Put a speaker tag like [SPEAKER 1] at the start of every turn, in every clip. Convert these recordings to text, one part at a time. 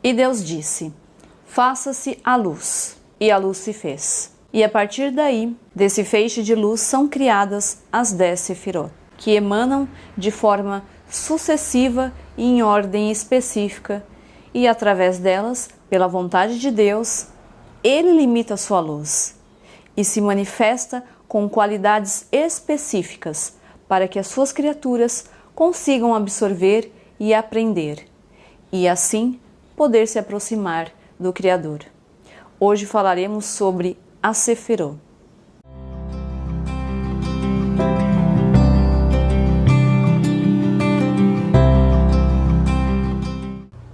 [SPEAKER 1] E Deus disse: faça-se a luz. E a luz se fez. E a partir daí, desse feixe de luz, são criadas as 10 sefirot, que emanam de forma sucessiva e em ordem específica, e através delas, pela vontade de Deus, Ele limita sua luz e se manifesta com qualidades específicas para que as suas criaturas consigam absorver e aprender, e assim poder se aproximar do Criador. Hoje falaremos sobre a Sefirot.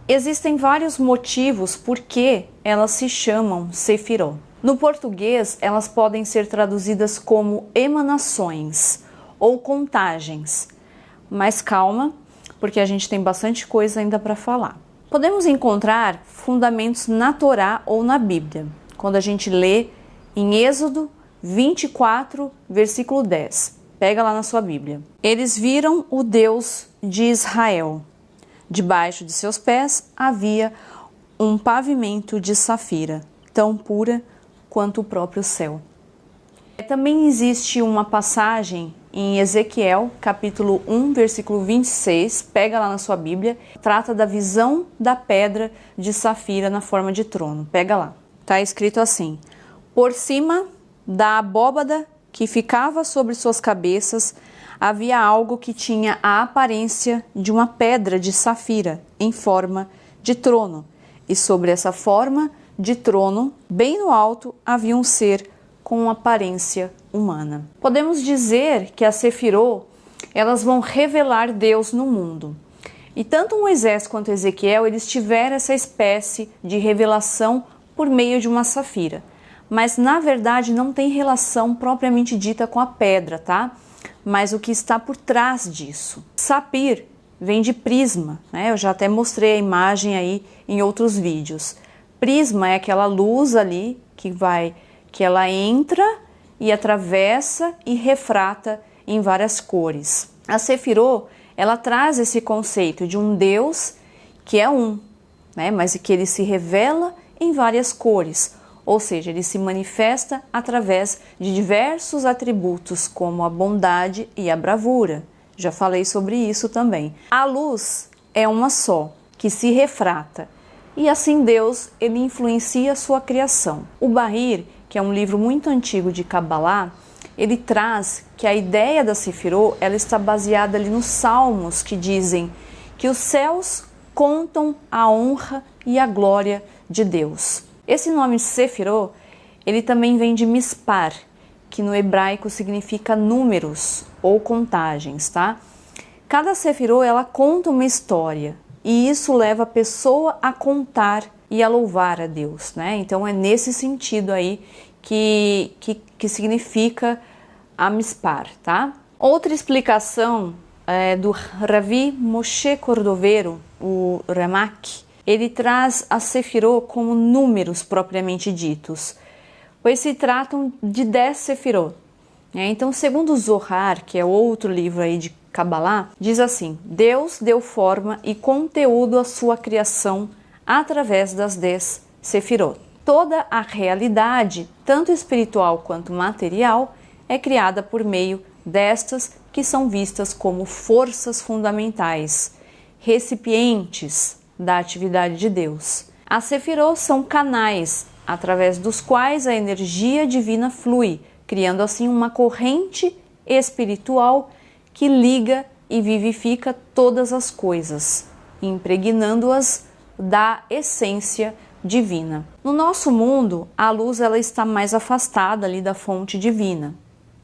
[SPEAKER 1] Existem vários motivos por que elas se chamam Sefirot. No português, elas podem ser traduzidas como emanações ou contagens. Mas calma, porque a gente tem bastante coisa ainda para falar. Podemos encontrar fundamentos na Torá ou na Bíblia, quando a gente lê em Êxodo 24, versículo 10. Pega lá na sua Bíblia. Eles viram o Deus de Israel. Debaixo de seus pés havia um pavimento de safira, tão pura quanto o próprio céu. Também existe uma passagem em Ezequiel, capítulo 1, versículo 26, pega lá na sua Bíblia, trata da visão da pedra de safira na forma de trono. Pega lá. Está escrito assim: por cima da abóbada que ficava sobre suas cabeças, havia algo que tinha a aparência de uma pedra de safira em forma de trono, e sobre essa forma de trono, bem no alto, havia um ser com aparência humana. Podemos dizer que as Sefirot, elas vão revelar Deus no mundo. E tanto Moisés quanto Ezequiel, eles tiveram essa espécie de revelação por meio de uma safira. Mas na verdade não tem relação propriamente dita com a pedra, tá? Mas o que está por trás disso. Sapir vem de prisma, né? Eu já até mostrei a imagem aí em outros vídeos. Prisma é aquela luz ali que ela entra e atravessa e refrata em várias cores. A Sefirot, ela traz esse conceito de um Deus que é um, né? Mas que ele se revela em várias cores. Ou seja, ele se manifesta através de diversos atributos, como a bondade e a bravura. Já falei sobre isso também. A luz é uma só, que se refrata. E assim Deus, ele influencia a sua criação. O Bahir, que é um livro muito antigo de Kabbalah, ele traz que a ideia da Sefirot, ela está baseada ali nos salmos que dizem que os céus contam a honra e a glória de Deus. Esse nome Sefirot, ele também vem de mispar, que no hebraico significa números ou contagens, tá? Cada Sefirot, ela conta uma história e isso leva a pessoa a contar e a louvar a Deus, né? Então é nesse sentido aí que significa a mispar, tá? Outra explicação é do Ravi Moshe Cordovero, o Ramak. Ele traz a Sefirot como números propriamente ditos, pois se tratam de 10 Sefirot. Então, segundo o Zohar, que é outro livro aí de Kabbalah, diz assim: Deus deu forma e conteúdo à sua criação através das 10 Sefirot. Toda a realidade, tanto espiritual quanto material, é criada por meio destas que são vistas como forças fundamentais, recipientes da atividade de Deus. As Sefirot são canais através dos quais a energia divina flui, criando assim uma corrente espiritual que liga e vivifica todas as coisas, impregnando-as da essência divina. No nosso mundo, a luz ela está mais afastada ali da fonte divina,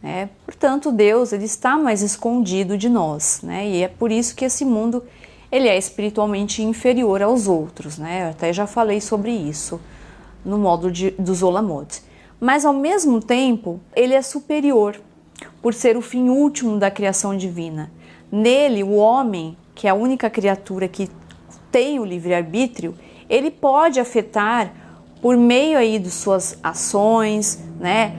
[SPEAKER 1] né? Portanto, Deus ele está mais escondido de nós, né? E é por isso que esse mundo ele é espiritualmente inferior aos outros, né? Eu até já falei sobre isso no módulo dos Olamot. Mas ao mesmo tempo, ele é superior, por ser o fim último da criação divina. Nele, o homem, que é a única criatura que tem o livre-arbítrio, ele pode afetar por meio aí de suas ações, né?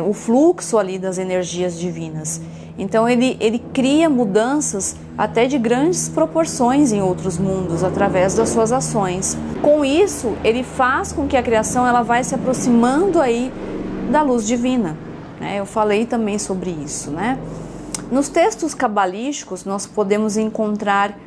[SPEAKER 1] O fluxo ali das energias divinas. Então ele cria mudanças até de grandes proporções em outros mundos através das suas ações. Com isso, ele faz com que a criação ela vai se aproximando aí da luz divina, né? Eu falei também sobre isso, né? Nos textos cabalísticos nós podemos encontrar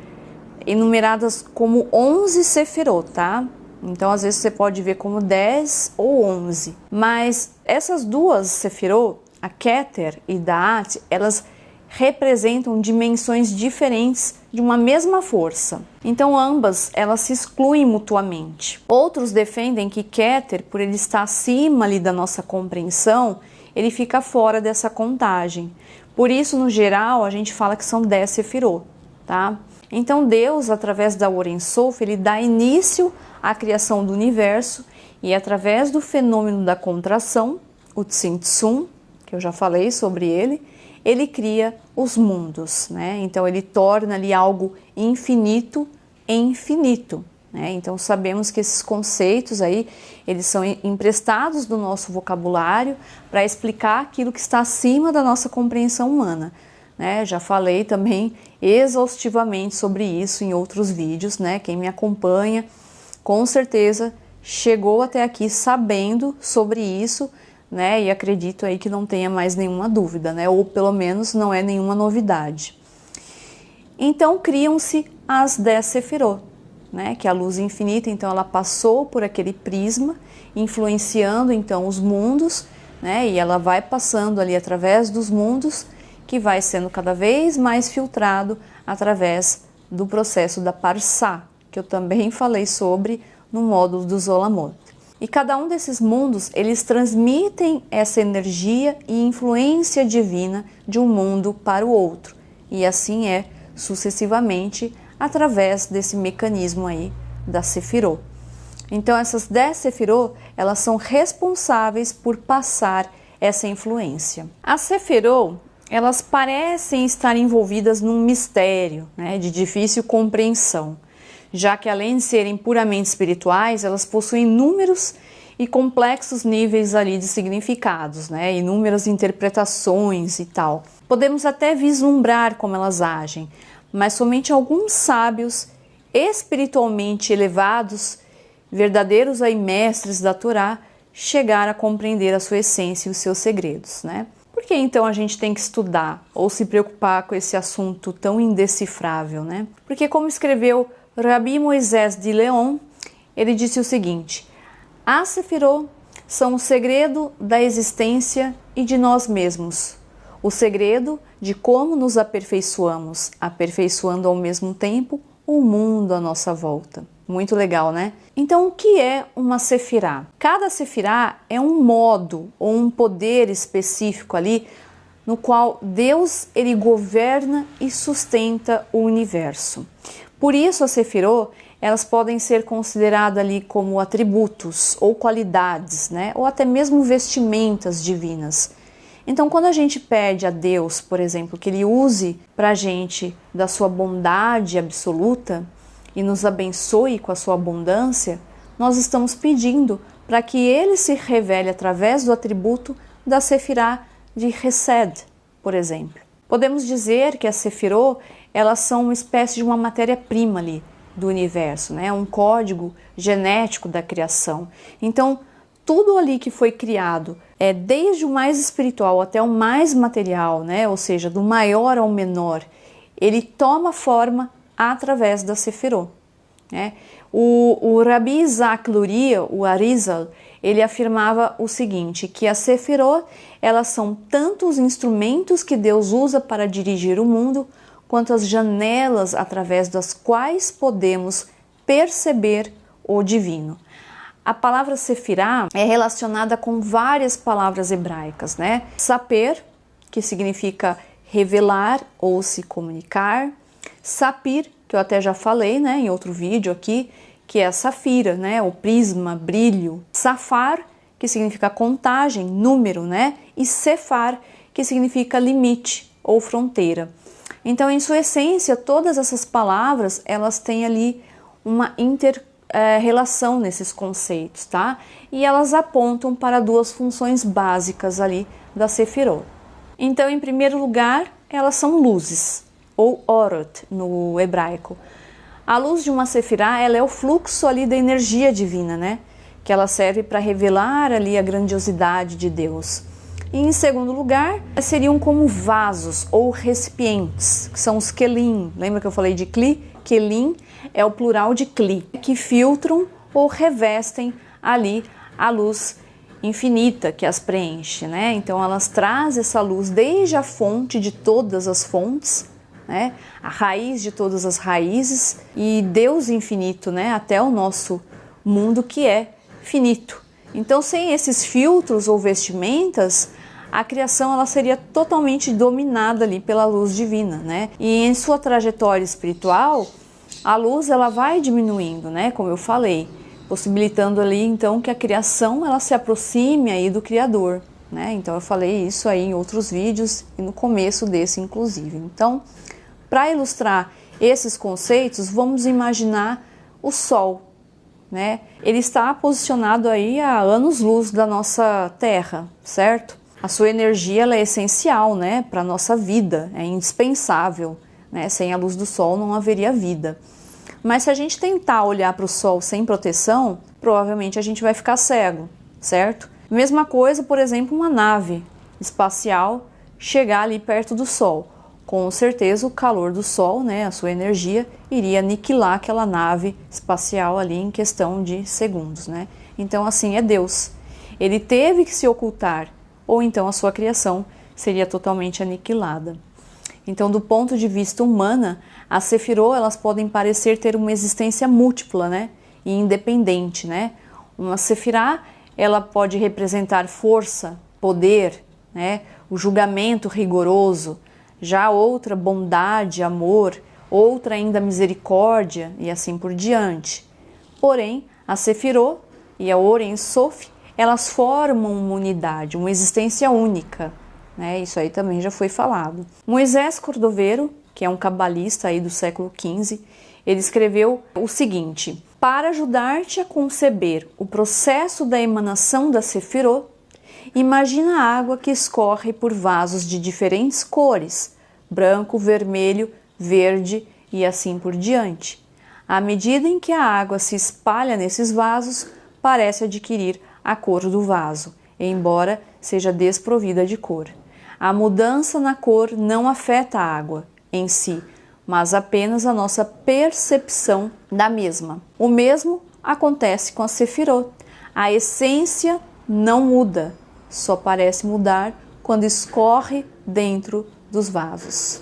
[SPEAKER 1] enumeradas como 11 sefirot, tá? Então às vezes você pode ver como 10 ou 11, mas essas duas sefirot, a Keter e Da'at, elas representam dimensões diferentes de uma mesma força. Então ambas elas se excluem mutuamente. Outros defendem que Keter, por ele estar acima ali da nossa compreensão, ele fica fora dessa contagem. Por isso, no geral, a gente fala que são 10 sefirot, tá? Então Deus, através da Or Ein Sof, ele dá início à criação do universo e através do fenômeno da contração, o Tzimtzum, que eu já falei sobre ele cria os mundos, né? Então ele torna ali algo infinito em infinito, né? Então sabemos que esses conceitos aí, eles são emprestados do nosso vocabulário para explicar aquilo que está acima da nossa compreensão humana, né? Já falei também exaustivamente sobre isso em outros vídeos, né? Quem me acompanha, com certeza chegou até aqui sabendo sobre isso, né? E acredito aí que não tenha mais nenhuma dúvida, né? Ou pelo menos não é nenhuma novidade. Então criam-se as 10 sefirot, né? Que é a luz infinita, então ela passou por aquele prisma, influenciando então os mundos, né? E ela vai passando ali através dos mundos, que vai sendo cada vez mais filtrado através do processo da Parsá, que eu também falei sobre no módulo do Zolamot. E cada um desses mundos, eles transmitem essa energia e influência divina de um mundo para o outro. E assim é sucessivamente através desse mecanismo aí da Sefirot. Então essas 10 Sefirot, elas são responsáveis por passar essa influência. As Sefirot, elas parecem estar envolvidas num mistério, né, de difícil compreensão, já que além de serem puramente espirituais, elas possuem inúmeros e complexos níveis ali de significados, né, inúmeras interpretações e tal. Podemos até vislumbrar como elas agem, mas somente alguns sábios espiritualmente elevados, verdadeiros aí mestres da Torá, chegaram a compreender a sua essência e os seus segredos, né? Por que então a gente tem que estudar ou se preocupar com esse assunto tão indecifrável, né? Porque como escreveu Rabi Moisés de Leon, ele disse o seguinte: as Sefirot são o segredo da existência e de nós mesmos, o segredo de como nos aperfeiçoamos, aperfeiçoando ao mesmo tempo o mundo à nossa volta. Muito legal, né? Então, o que é uma Sefirá? Cada Sefirá é um modo ou um poder específico ali no qual Deus ele governa e sustenta o universo. Por isso, as Sefirot, elas podem ser consideradas ali como atributos ou qualidades, né? Ou até mesmo vestimentas divinas. Então, quando a gente pede a Deus, por exemplo, que Ele use para a gente da sua bondade absoluta e nos abençoe com a sua abundância, nós estamos pedindo para que Ele se revele através do atributo da Sefirá de Hesed, por exemplo. Podemos dizer que as Sefirot, elas são uma espécie de uma matéria-prima ali do universo, né? Um código genético da criação. Então, tudo ali que foi criado, desde o mais espiritual até o mais material, né? Ou seja, do maior ao menor, ele toma forma através da Sefirot, né? O Rabi Isaac Luria, o Arizal, ele afirmava o seguinte, que as Sefirot, elas são tanto os instrumentos que Deus usa para dirigir o mundo, quanto as janelas através das quais podemos perceber o divino. A palavra Sefirá é relacionada com várias palavras hebraicas, né? Saper, que significa revelar ou se comunicar. Sapir, que eu até já falei, né, em outro vídeo aqui, que é a safira, né, o prisma, brilho. Safar, que significa contagem, número, né? E Sefar, que significa limite ou fronteira. Então, em sua essência, todas essas palavras, elas têm ali uma relação nesses conceitos, tá? E elas apontam para duas funções básicas ali da Sefirot. Então, em primeiro lugar, elas são luzes, ou orot no hebraico. A luz de uma sefirá, ela é o fluxo ali da energia divina, né? Que ela serve para revelar ali a grandiosidade de Deus. E em segundo lugar, seriam como vasos ou recipientes, que são os kelim. Lembra que eu falei de kli? Kelim é o plural de kli, que filtram ou revestem ali a luz infinita que as preenche, né? Então elas trazem essa luz desde a fonte de todas as fontes, né? A raiz de todas as raízes e Deus infinito, né? Até o nosso mundo que é finito. Então, sem esses filtros ou vestimentas, a criação ela seria totalmente dominada ali pela luz divina, né? E em sua trajetória espiritual, a luz ela vai diminuindo, né? Como eu falei, possibilitando ali então que a criação ela se aproxime aí do Criador, né? Então eu falei isso aí em outros vídeos e no começo desse inclusive. Então, para ilustrar esses conceitos, vamos imaginar o Sol, né? Ele está posicionado aí a anos-luz da nossa Terra, certo? A sua energia ela é essencial, né, para a nossa vida, é indispensável, né? Sem a luz do Sol não haveria vida. Mas se a gente tentar olhar para o Sol sem proteção, provavelmente a gente vai ficar cego, certo? Mesma coisa, por exemplo, uma nave espacial chegar ali perto do Sol. Com certeza o calor do Sol, né, a sua energia, iria aniquilar aquela nave espacial ali em questão de segundos, né? Então assim é Deus. Ele teve que se ocultar, ou então a sua criação seria totalmente aniquilada. Então, do ponto de vista humana, as sefirot, elas podem parecer ter uma existência múltipla, né, e independente, né? Uma sefirá, ela pode representar força, poder, né, o julgamento rigoroso. Já outra, bondade, amor, outra ainda misericórdia e assim por diante. Porém, a Sefirot e a Or Sof, elas formam uma unidade, uma existência única, né? Isso aí também já foi falado. Moisés Cordoveiro, que é um cabalista aí do século XV, ele escreveu o seguinte: para ajudar-te a conceber o processo da emanação da Sefirot, imagina a água que escorre por vasos de diferentes cores, branco, vermelho, verde e assim por diante. À medida em que a água se espalha nesses vasos, parece adquirir a cor do vaso, embora seja desprovida de cor. A mudança na cor não afeta a água em si, mas apenas a nossa percepção da mesma. O mesmo acontece com a Sefirot. A essência não muda, só parece mudar quando escorre dentro dos vasos,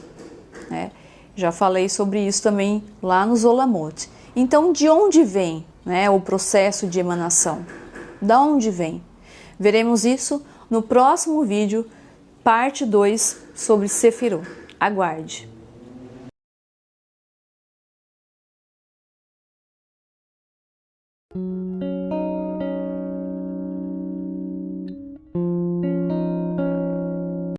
[SPEAKER 1] né? Já falei sobre isso também lá nos Olamot. Então, de onde vem, né, o processo de emanação? Da onde vem? Veremos isso no próximo vídeo, parte 2 sobre Sefirot. Aguarde!